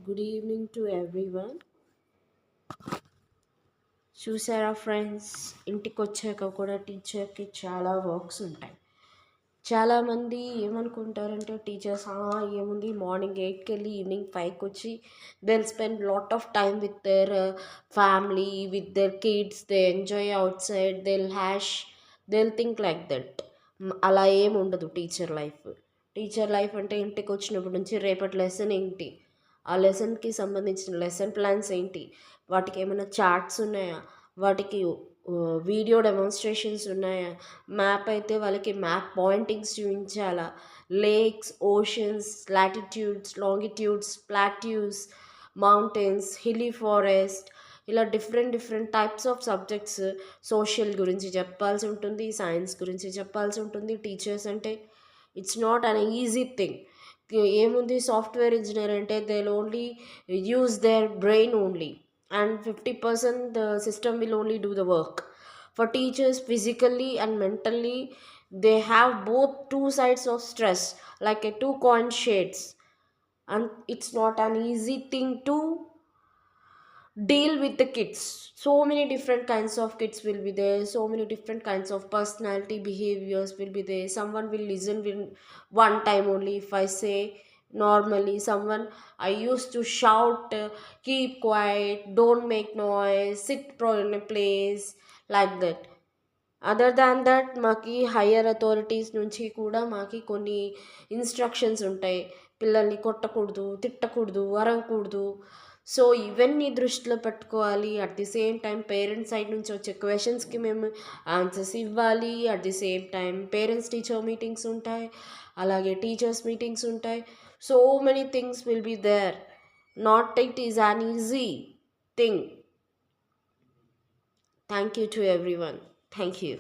Good evening to everyone. చూసారా friends, ఇంటికి వచ్చాక కూడా టీచర్కి చాలా వర్క్స్ ఉంటాయి. చాలామంది ఏమనుకుంటారంటే టీచర్స్ ఏముంది మార్నింగ్ 8కి వెళ్ళి ఈవినింగ్ 5కి వచ్చి they'll spend lot of time with their family, with their kids, they enjoy outside, they'll think like that. అలా ఏమి ఉండదు టీచర్ లైఫ్. టీచర్ లైఫ్ అంటే ఇంటికి వచ్చినప్పటి నుంచి రేపటి లెసన్ ఏంటి, ఆ లెసన్కి సంబంధించిన లెసన్ ప్లాన్స్ ఏంటి, వాటికి ఏమైనా చార్ట్స్ ఉన్నాయా, వాటికి వీడియో డెమాన్స్ట్రేషన్స్ ఉన్నాయా, మ్యాప్ అయితే వాళ్ళకి మ్యాప్ పాయింటింగ్స్ చూపించాలా, lakes, oceans, latitudes, longitudes, plateaus, mountains, hilly forest, ఇలా different different types of subjects. Social గురించి చెప్పాల్సి ఉంటుంది, సైన్స్ గురించి చెప్పాల్సి ఉంటుంది. టీచర్స్ అంటే it's not an easy thing. ఏముంది, సాఫ్ట్వేర్ ఇంజనీర్ అంటే they only use their brain only and 50% the system will only do the work. For teachers, physically and mentally, they have both two sides of stress, like a two coin shades, and it's not an easy thing to deal with the kids. So many different kinds of kids will be there, so many different kinds of personality behaviors will be there. Someone will listen with one time only if I say normally. Someone, I used to shout, keep quiet, don't make noise, sit in a place, like that. Other than that మాకు higher authorities నుంచి కూడా మాకు కొన్ని instructions ఉంటాయి. పిల్లల్ని కొట్టకూడదు, తిట్టకూడదు, అరవకూడదు. So ఇవన్నీ దృష్టిలో పెట్టుకోవాలి. At the same time parents side నుంచి వచ్చే క్వశ్చన్స్కి మేము ఆన్సర్స్ ఇవ్వాలి. At the same time parents teacher meetings ఉంటాయి, అలాగే టీచర్స్ మీటింగ్స్ ఉంటాయి. So many things will be there. Not it is an easy thing. Thank you to everyone. Thank you.